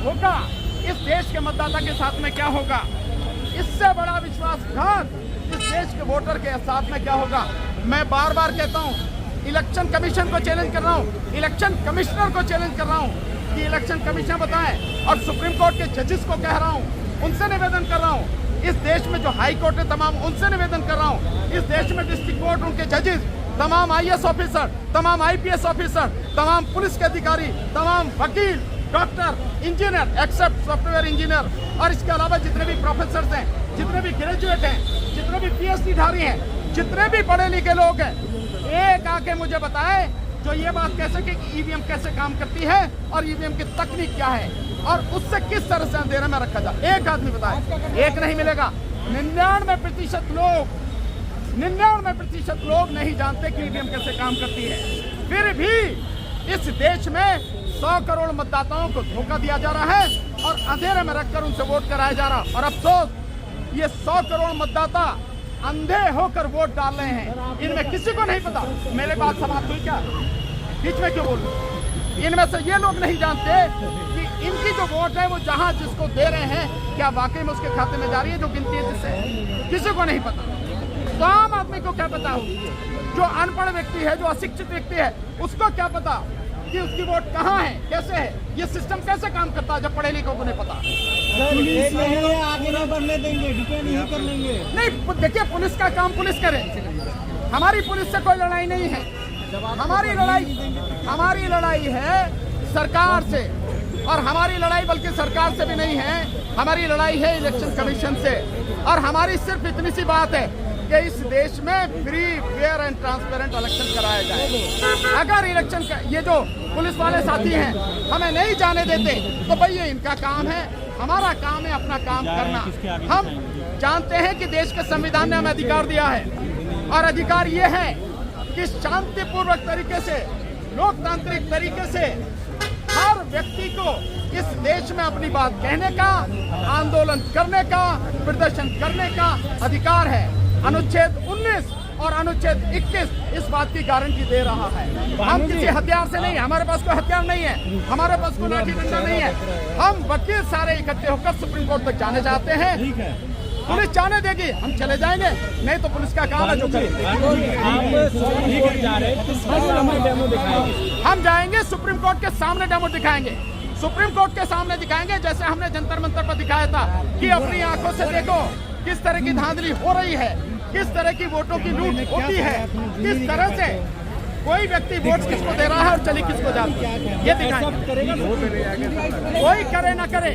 होगा, इस देश के मतदाता के साथ में क्या होगा, इससे बड़ा विश्वासघात इस देश के वोटर के साथ में क्या होगा। मैं बार बार कहता हूँ, इलेक्शन कमीशन को चैलेंज कर रहा हूँ, इलेक्शन कमिश्नर को चैलेंज कर रहा हूँ कि इलेक्शन कमीशन बताएं, और सुप्रीम कोर्ट के जजेस को कह रहा हूँ, उनसे निवेदन कर रहा हूँ, इस देश में जो हाई कोर्ट है तमाम उनसे निवेदन कर रहा हूँ, इस देश में डिस्ट्रिक्ट कोर्ट उनके जजेस, तमाम IAS ऑफिसर, तमाम IPS ऑफिसर, तमाम पुलिस के अधिकारी, तमाम वकील, doctor, engineer except software engineer, और इसके अलावा जितने भी प्रोफेसर हैं, जितने भी ग्रेजुएट हैं, जितने भी PhD धारी हैं, जितने भी पढ़े लिखे लोग हैं, एक आके मुझे बताए जो ये बात कैसे कि EVM कैसे काम करती है और EVM की तकनीक क्या है और उससे किस तरह से अंधेरे में रखा जाए। एक आदमी बताए, एक नहीं मिलेगा। 99% लोग नहीं जानते कि EVM कैसे काम करती है। फिर भी इस देश में 100 करोड़ मतदाताओं को धोखा दिया जा रहा है और अंधेरे में रखकर उनसे वोट कराया जा रहा। और अफसोस, ये 100 करोड़ मतदाता अंधे होकर वोट डाल रहे हैं। इनमें किसी को नहीं पता। मेरे बात समाप्त हुई क्या? बीच में क्यों बोल रहे? इनमें से ये लोग नहीं जानते कि इनकी जो वोट है वो जहां जिसको दे रहे हैं क्या वाकई में उसके खाते में जा रही है जो गिनती है जिससे, किसी को नहीं पता। तो आम आदमी को क्या पता होगी? जो अनपढ़ व्यक्ति है, जो अशिक्षित व्यक्ति है, उसको क्या पता कि उसकी वोट कहाँ है, कैसे है, ये सिस्टम कैसे काम करता है जब पढ़े लिखों को नहीं पता। आगे नहीं बढ़ने देंगे, डिपेंड नहीं कर लेंगे। नहीं, देखिए पुलिस का काम पुलिस करे, हमारी पुलिस से कोई लड़ाई नहीं है। हमारी लड़ाई है सरकार से, और हमारी लड़ाई बल्कि सरकार से भी नहीं है, हमारी लड़ाई है इलेक्शन कमीशन से। और हमारी सिर्फ इतनी सी बात है कि इस देश में free, fair and transparent election कराया जाए। अगर इलेक्शन का ये जो पुलिस वाले साथी हैं हमें नहीं जाने देते तो भाई ये इनका काम है, हमारा काम है अपना काम करना। हम जानते हैं कि देश के संविधान ने हमें अधिकार दिया है, और अधिकार ये है कि शांतिपूर्वक तरीके से, लोकतांत्रिक तरीके से हर व्यक्ति को इस देश में अपनी बात कहने का, आंदोलन करने का, प्रदर्शन करने का अधिकार है। अनुच्छेद 19 और अनुच्छेद 21 इस बात की गारंटी दे रहा है। हम किसी हथियार से नहीं, हमारे पास कोई हथियार नहीं है, हमारे पास कोई लाठी डंडा नहीं है। हम वकील सारे इकट्ठे होकर सुप्रीम कोर्ट तक जाने चाहते हैं। पुलिस जाने देगी, हम चले जाएंगे, नहीं तो पुलिस का काम है जो करेगी। हम जाएंगे सुप्रीम कोर्ट के सामने, डेमो दिखाएंगे, सुप्रीम कोर्ट के सामने दिखाएंगे, जैसे हमने जंतर मंतर पर दिखाया था कि अपनी आंखों से देखो किस तरह की धांधली हो रही है, किस तरह की वोटों की लूट होती है, किस तरह से कोई व्यक्ति वोट किसको दे रहा है और चली किसको जाती है, ये दिखाएंगे। कोई करे ना करे,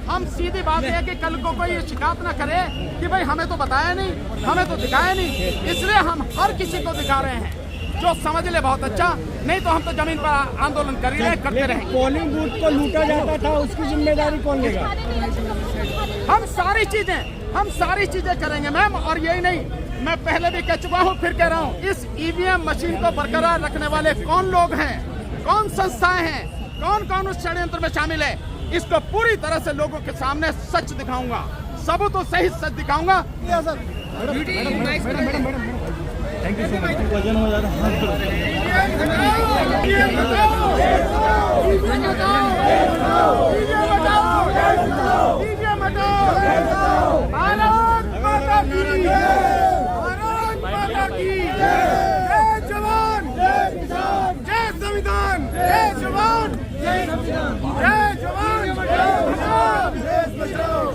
हम सीधी बात है कि कल को कोई ये शिकायत ना करे कि भाई हमें तो बताया नहीं, हमें तो दिखाया नहीं। इसलिए हम हर किसी को दिखा रहे हैं, जो समझ ले बहुत अच्छा, नहीं तो हम तो जमीन पर आंदोलन कर रहे हैं, करते रहेंगे। पोलिंग बूथ को लूटा जाता था, उसकी जिम्मेदारी कौन लेगा? हम सारी चीजें करेंगे मैम। और यही नहीं, मैं पहले भी कह चुका हूँ, फिर कह रहा हूँ, इस EVM मशीन को बरकरार रखने वाले कौन लोग हैं, कौन संस्थाएं हैं, कौन कौन उस षड्यंत्र में शामिल है, इसको पूरी तरह से लोगों के सामने सच दिखाऊंगा, सबूतों सहित सच दिखाऊंगा। Thank you so much. वजन हो जा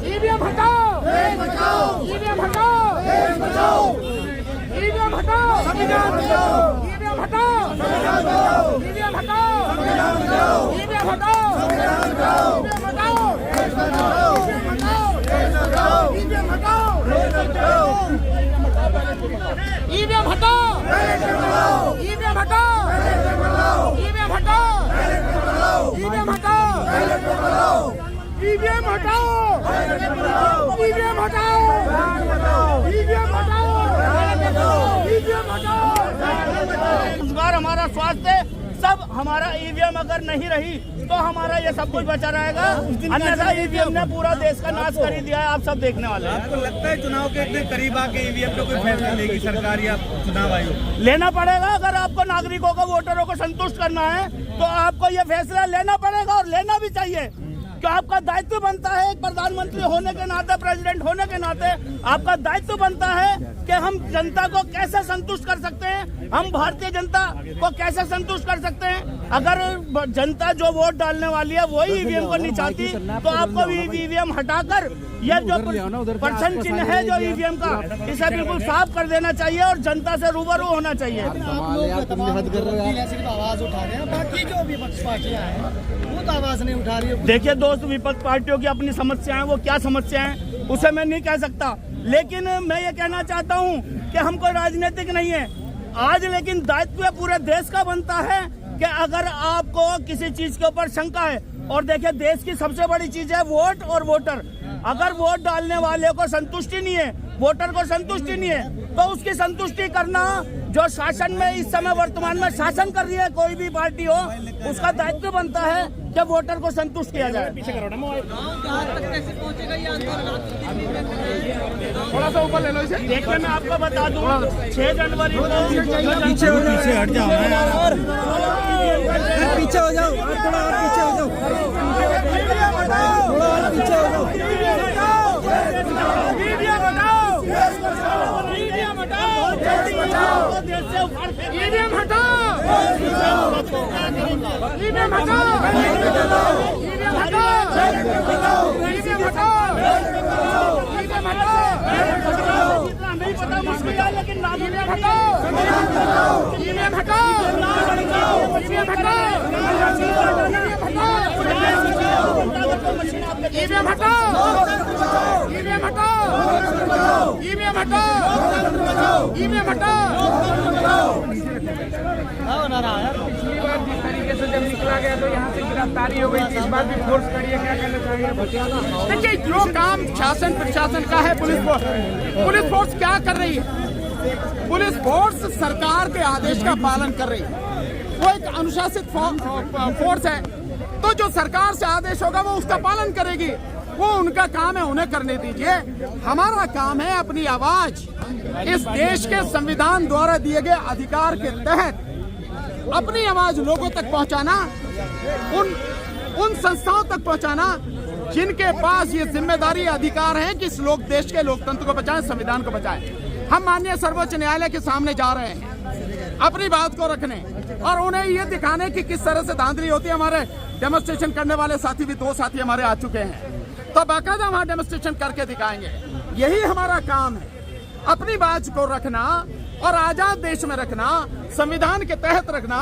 EVM हटाओ, EVM हटाओ, EVM हटाओ, संविधान बचाओ, EVM हटाओ, संविधान बचाओ, EVM हटाओ, संविधान बचाओ, EVM हटाओ, संविधान बचाओ, EVM हटाओ, देश बचाओ, देश बचाओ, EVM हटाओ, देश बचाओ, EVM हटाओ, देश बचाओ, EVM हटाओ, देश बचाओ, EVM हटाओ, देश बचाओ, EVM हटाओ, देश बचाओ, EVM हटाओ, EVM हटाओ, EVM हटाओ, रोजगार, हमारा स्वास्थ्य, सब हमारा EVM अगर नहीं रही तो हमारा ये सब कुछ बचा रहेगा। अन्यथा EVM ने पूरा देश का नाश कर ही दिया है, आप सब देखने वाले हैं। आपको लगता है चुनाव के इतने करीब आके EVM पे कोई फैसला लेगी सरकार या चुनाव आयोग? लेना पड़ेगा। अगर आपको नागरिकों को, वोटरों को संतुष्ट करना है तो आपको ये फैसला लेना पड़ेगा, और लेना भी चाहिए। कि आपका दायित्व बनता है एक प्रधानमंत्री होने के नाते, प्रेसिडेंट होने के नाते आपका दायित्व बनता है कि हम जनता को कैसे संतुष्ट कर सकते हैं, हम भारतीय जनता को कैसे संतुष्ट कर सकते हैं। अगर जनता जो वोट डालने वाली है वही ईवीएम को नहीं चाहती तो आपको ईवीएम हटाकर ये जो प्रश्न चिन्ह है जो ईवीएम का, इसे बिल्कुल साफ कर देना चाहिए और जनता से रूबरू होना चाहिए। सिर्फ आवाज उठा रहे हैं, बाकी जो विपक्ष पार्टियां हैं वो तो आवाज नहीं उठा रही है। देखिए दोस्त, विपक्ष पार्टियों की अपनी समस्याएं, वो क्या समस्याएं हैं उसे मैं नहीं कह सकता, लेकिन मैं ये कहना चाहता हूं कि हम कोई राजनीतिक नहीं है आज, लेकिन दायित्व पूरे देश का बनता है कि अगर आपको किसी चीज के ऊपर शंका है, और देखिए देश की सबसे बड़ी चीज है वोट और वोटर, अगर वोट डालने वाले को संतुष्टि नहीं है, वोटर को संतुष्टि नहीं है, तो उसकी संतुष्टि करना जो शासन में इस समय वर्तमान में शासन कर रही है कोई भी पार्टी हो, उसका दायित्व बनता है कि वोटर को संतुष्ट किया जाए। थोड़ा सा ऊपर ले लो इसे। देखिए मैं आपको बता दूं 6 जनवरी को पीछे हट जाओ यार, पीछे हो जाओ, थोड़ा और पीछे हो जाओ, थोड़ा और पीछे हो जाओ। ईवीएम हटाओ, ईवीएम हटाओ, ईवीएम हटाओ, ईवीएम हटाओ, ईवीएम हटाओ, नहीं पता मुश्किल है लेकिन ईवीएम हटाओ, ईवीएम हटाओ, ईवीएम हटाओ, ईवीएम हटाओ, ईवीएम हटाओ, ईवीएम हटाओ, ईवीएम हटाओ। पिछली बार जिस तरीके से जब निकला गया तो यहाँ से गिरफ्तारी हो गई थी, इस बार भी फोर्स करी है, क्या कहना चाहिए? देखिए जो काम शासन प्रशासन का है, पुलिस फोर्स क्या कर रही है? पुलिस फोर्स सरकार के आदेश का पालन कर रही है, वो एक अनुशासित फोर्स है, तो जो सरकार से आदेश होगा वो उसका पालन करेगी, वो उनका काम है, उन्हें करने दीजिए। हमारा काम है अपनी आवाज इस देश के संविधान द्वारा दिए गए अधिकार के तहत अपनी आवाज लोगों तक पहुंचाना, उन संस्थाओं तक पहुंचाना जिनके पास ये जिम्मेदारी अधिकार है कि इस देश के लोकतंत्र को बचाएं, संविधान को बचाएं। हम माननीय सर्वोच्च न्यायालय के सामने जा रहे हैं अपनी बात को रखने और उन्हें ये दिखाने की किस तरह से धांधली होती है। हमारे डेमोन्स्ट्रेशन करने वाले साथी भी 2 साथी हमारे आ चुके हैं, तो बाकायदा वहां डेमोन्स्ट्रेशन करके दिखाएंगे। यही हमारा काम है, अपनी बात को रखना और आजाद देश में रखना, संविधान के तहत रखना,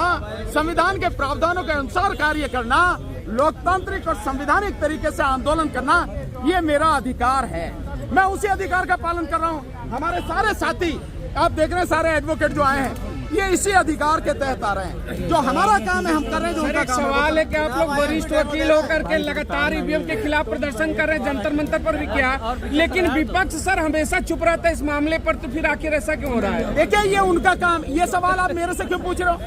संविधान के प्रावधानों के अनुसार कार्य करना, लोकतांत्रिक और संवैधानिक तरीके से आंदोलन करना, ये मेरा अधिकार है। मैं उसी अधिकार का पालन कर रहा हूँ। हमारे सारे साथी आप देख रहे हैं, सारे एडवोकेट जो आए हैं ये इसी अधिकार के तहत आ रहे हैं। जो हमारा काम है हम कर रहे हैं, जो उनका काम है। सवाल है कि आप लोग वरिष्ठ वकील होकर के लगातार ईवीएम के खिलाफ प्रदर्शन कर रहे हैं, जंतर मंतर पर भी किया, लेकिन विपक्ष सर हमेशा चुप रहता है इस मामले पर, तो फिर आखिर ऐसा क्यों हो रहा है? देखिए ये उनका काम, ये सवाल आप मेरे से क्यों पूछ रहे हो?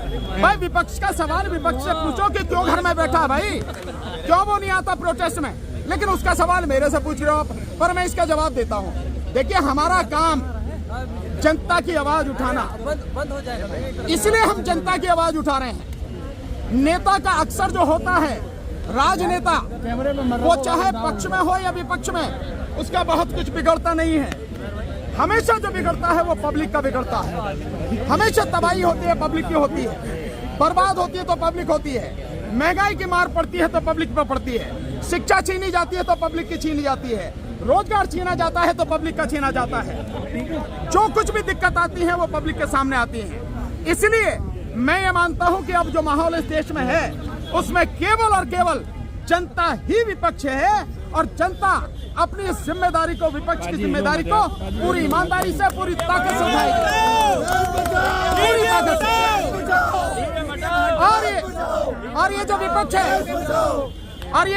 भाई विपक्ष का सवाल विपक्ष से पूछो कि क्यों घर में बैठा है भाई, क्यों वो नहीं आता प्रोटेस्ट में, लेकिन उसका सवाल मेरे से पूछ रहे हो, पर मैं इसका जवाब देता हूँ। देखिए हमारा काम जनता की आवाज उठाना, इसलिए हम जनता की आवाज उठा रहे हैं। नेता का अक्सर जो होता है, राजनेता, वो चाहे पक्ष में हो या विपक्ष में, उसका बहुत कुछ बिगड़ता नहीं है। हमेशा जो बिगड़ता है वो पब्लिक का बिगड़ता है। हमेशा तबाही होती है पब्लिक की होती है, बर्बाद होती है तो पब्लिक होती है, महंगाई की मार पड़ती है तो पब्लिक पर पड़ती है, शिक्षा छीनी जाती है तो पब्लिक की छीनी जाती है, रोजगार छीना जाता है तो पब्लिक का छीना जाता है। जो कुछ भी दिक्कत आती है वो पब्लिक के सामने आती है। इसलिए मैं ये मानता हूं कि अब जो माहौल इस देश में है उसमें केवल और केवल जनता ही विपक्ष है, और जनता अपनी इस जिम्मेदारी को, विपक्ष की जिम्मेदारी को पूरी ईमानदारी से, पूरी ताकत से उठाएगी, पूरी ताकत से। और ये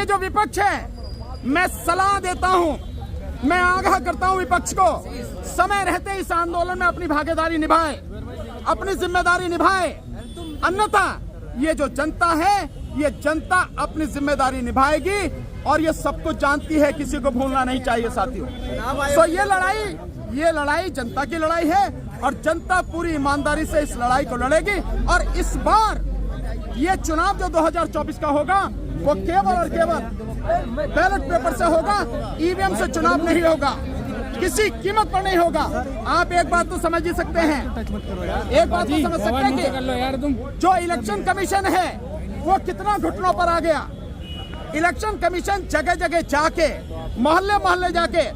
जो विपक्ष है, मैं सलाह देता हूं, मैं आगाह करता हूं विपक्ष को, समय रहते इस आंदोलन में अपनी भागीदारी निभाए, अपनी जिम्मेदारी निभाए, अन्यथा ये जो जनता है, ये जनता अपनी जिम्मेदारी निभाएगी और ये सब कुछ जानती है, किसी को भूलना नहीं चाहिए साथियों। तो ये लड़ाई जनता की लड़ाई है और जनता पूरी ईमानदारी से इस लड़ाई को लड़ेगी, और इस बार ये चुनाव जो 2024 का होगा वो केवल और केवल बैलेट पेपर से होगा, ईवीएम से चुनाव नहीं होगा, किसी कीमत पर नहीं होगा। आप एक बात तो समझ ही सकते हैं, एक बात तो समझ सकते हैं कि जो इलेक्शन कमीशन है वो कितना घुटनों पर आ गया। इलेक्शन कमीशन जगह जगह जाके, मोहल्ले मोहल्ले जाके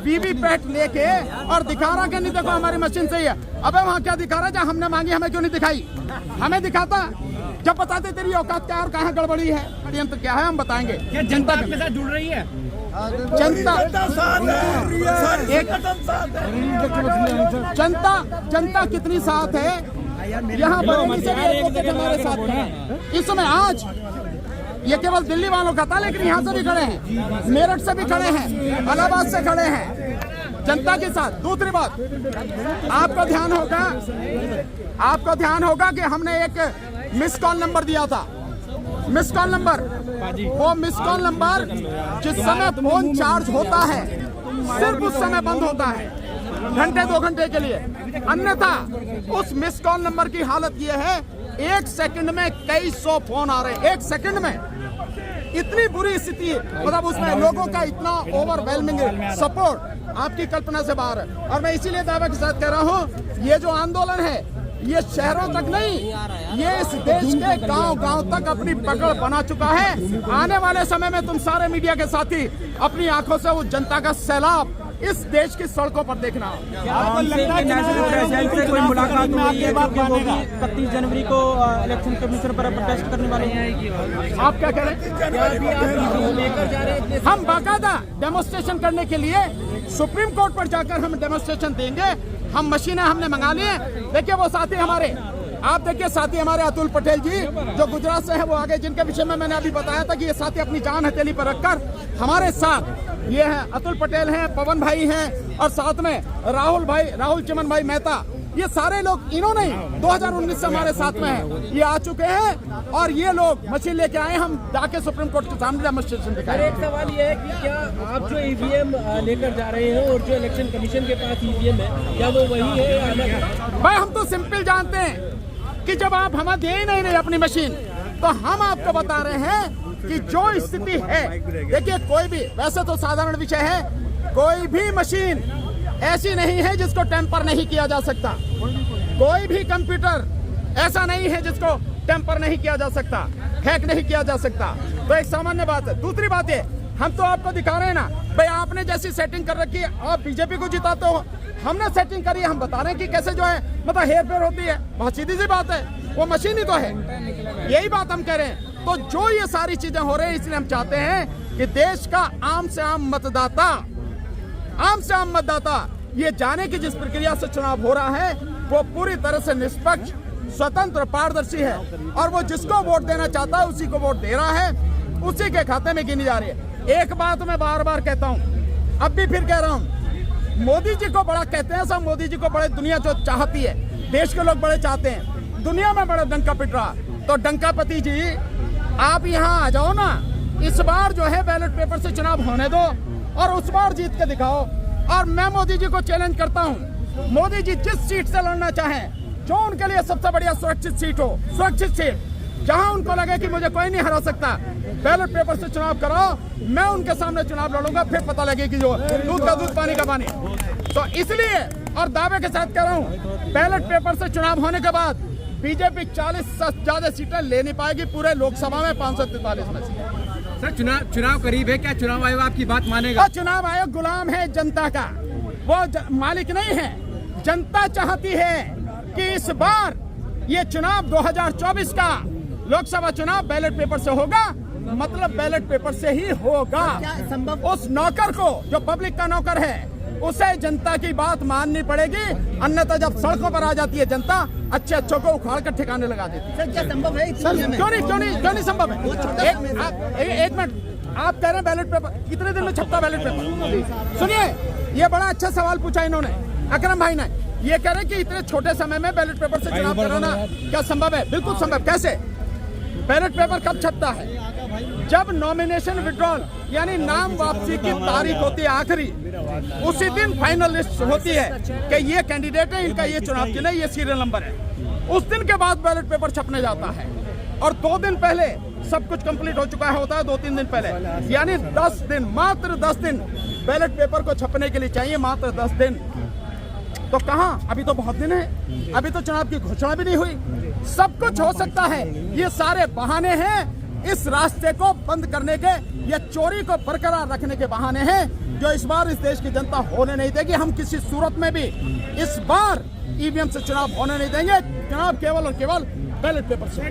वीवीपैट लेके और दिखा रहा कि नहीं देखो हमारी मशीन सही है। अबे वहाँ क्या दिखा रहा, जहाँ हमने मांगी हमें क्यों नहीं दिखाई? हमें दिखाता, जब बताते तेरी औकात क्या और कहाँ गड़बड़ी है, षड्यंत्र क्या है, हम बताएंगे। क्या जनता आपके साथ जुड़ रही है? जनता कितनी साथ है, यहाँ बरेली से हमारे साथ है इस समय। आज ये केवल दिल्ली वालों का था, लेकिन यहाँ से भी खड़े हैं, मेरठ से भी खड़े हैं, इलाहाबाद से खड़े हैं जनता के साथ। दूसरी बात, आपको ध्यान होगा कि हमने एक मिस कॉल नंबर दिया था। मिस कॉल नंबर, वो मिस कॉल नंबर जिस समय फोन चार्ज होता है सिर्फ उस समय बंद होता है, घंटे 2 घंटे के लिए। अन्यथा उस मिस कॉल नंबर की हालत ये है, 1 सेकंड में कई 100 फोन आ रहे हैं, 1 सेकंड में। इतनी बुरी स्थिति, मतलब उसमें लोगों का इतना ओवरवेलमिंग सपोर्ट आपकी कल्पना से बाहर है। और मैं इसीलिए दावे के साथ कह रहा हूँ, ये जो आंदोलन है ये शहरों तक नहीं, ये इस देश के गांव-गांव तक अपनी पकड़ बना चुका है। आने वाले समय में तुम सारे मीडिया के साथी अपनी आंखों से उस जनता का सैलाब इस देश की सड़कों पर देखना। आपको लगता है कि कोई मुलाकात में आपके बात मानेगा? 31 जनवरी को इलेक्शन कमीशन पर प्रोटेस्ट करने वाले हैं, आप क्या कह रहे हैं? हम बाकायदा डेमोन्स्ट्रेशन करने के लिए सुप्रीम कोर्ट पर जाकर हम डेमोन्स्ट्रेशन देंगे। हम मशीनें हमने मंगा ली हैं। देखिए वो साथी हमारे, आप देखिए साथी हमारे अतुल पटेल जी जो गुजरात से हैं, वो आगे, जिनके विषय में मैंने अभी बताया था कि ये साथी अपनी जान हथेली पर रखकर हमारे साथ ये हैं। अतुल पटेल हैं, पवन भाई हैं और साथ में राहुल चिमन भाई मेहता, ये सारे लोग, इन्होंने 2019 से हमारे साथ में हैं, ये आ चुके हैं और ये लोग मशीन लेके आए। हम जाके सुप्रीम कोर्ट के सामने डेमोन्स्ट्रेशन दिखाएंगे। एक सवाल ये है कि क्या आप जो ईवीएम लेकर जा रहे हैं और जो इलेक्शन कमीशन के पास ईवीएम है, क्या वो वही है या अलग? भाई हम तो सिंपल जानते हैं कि जब आप हमें दे ही नहीं रहे अपनी मशीन, तो हम आपको बता रहे हैं कि जो स्थिति है, देखिए कोई भी, वैसे तो साधारण विषय है, कोई भी मशीन ऐसी नहीं है जिसको टेम्पर नहीं किया जा सकता। कोई भी कंप्यूटर ऐसा नहीं है जिसको टेम्पर नहीं किया जा सकता, हैक नहीं किया जा सकता। तो एक सामान्य बात है। दूसरी बात है, हम तो आपको दिखा रहे हैं ना, भाई आपने जैसी सेटिंग कर रखी है, आप बीजेपी को जिताते हो, हमने सेटिंग करी है, हम बता रहे हैं कि कैसे जो है मतलब हेर फेर होती है। बहुत सीधी सी बात है, वो मशीन ही तो है, यही बात हम कह रहे हैं। तो जो ये सारी चीजें हो रही है, इसलिए हम चाहते हैं कि देश का आम से आम मतदाता ये जाने की जिस प्रक्रिया से चुनाव हो रहा है वो पूरी तरह से निष्पक्ष, स्वतंत्र, पारदर्शी है और वो जिसको वोट देना चाहता है उसी को वोट दे रहा है, उसी के खाते में गिनी जा रही है। एक बात मैं बार बार कहता हूँ, अब भी फिर कह रहा हूँ, मोदी जी को बड़ा कहते हैं सब, मोदी जी को बड़े दुनिया जो चाहती है, देश के लोग बड़े चाहते हैं, दुनिया में बड़ा डंका पिट रहा। तो डंकापति जी आप यहाँ आ जाओ ना, इस बार जो है बैलेट पेपर से चुनाव होने दो और उस बार जीत के दिखाओ। और मैं मोदी जी को चैलेंज करता हूँ, मोदी जी जिस सीट से लड़ना चाहें, जो उनके लिए सबसे बढ़िया सुरक्षित सीट हो, सुरक्षित सीट, जहां उनको लगे कि मुझे कोई नहीं हरा सकता, बैलेट पेपर से चुनाव कराओ, मैं उनके सामने चुनाव लड़ूंगा, फिर पता लगे कि जो दूध का दूध पानी का पानी। तो इसलिए और दावे के साथ कह रहा हूँ, बैलेट पेपर से चुनाव होने के बाद बीजेपी 40 से ज्यादा सीटें ले नहीं पाएगी पूरे लोकसभा में 543 में से। सर चुनाव करीब है, क्या चुनाव आयोग आपकी बात मानेगा? चुनाव आयोग गुलाम है जनता का, वो मालिक नहीं है। जनता चाहती है कि इस बार ये चुनाव 2024 का लोकसभा चुनाव बैलेट पेपर से होगा, मतलब बैलेट पेपर से ही होगा। उस नौकर को, जो पब्लिक का नौकर है, उसे जनता की बात माननी पड़ेगी, अन्यथा जब सड़कों पर आ जाती है जनता, अच्छे अच्छों को उखाड़ कर ठिकाने लगा देती है। क्या संभव है? क्यों नहीं संभव है? एक मिनट, आप कह रहे हैं बैलेट पेपर कितने दिन में छपता बैलेट पेपर? सुनिए, ये बड़ा अच्छा सवाल पूछा इन्होंने, अकरम भाई ने। ये कह रहे हैं कि इतने छोटे समय में बैलेट पेपर से चुनाव कराना क्या संभव है? बिल्कुल संभव। कैसे? बैलेट पेपर कब छपता है? जब नॉमिनेशन विड्रॉल यानी नाम वापसी की तारीख होती है आखिरी, उसी दिन फाइनल लिस्ट होती है कि ये कैंडिडेट है, इनका ये चुनाव के लिए ये सीरियल नंबर है। उस दिन के बाद बैलेट पेपर छपने जाता है और 2 दिन पहले सब कुछ कंप्लीट हो चुका होता है 2-3 दिन पहले, यानी 10 दिन, मात्र 10 दिन बैलेट पेपर को छपने के लिए चाहिए, मात्र 10 दिन। तो कहाँ, अभी तो बहुत दिन है, अभी तो चुनाव की घोषणा भी नहीं हुई। सब कुछ हो सकता है, ये सारे बहाने हैं इस रास्ते को बंद करने के या चोरी को बरकरार रखने के बहाने हैं, जो इस बार इस देश की जनता होने नहीं देगी। हम किसी सूरत में भी इस बार ईवीएम से चुनाव होने नहीं देंगे। चुनाव केवल और केवल बैलेट पेपर से।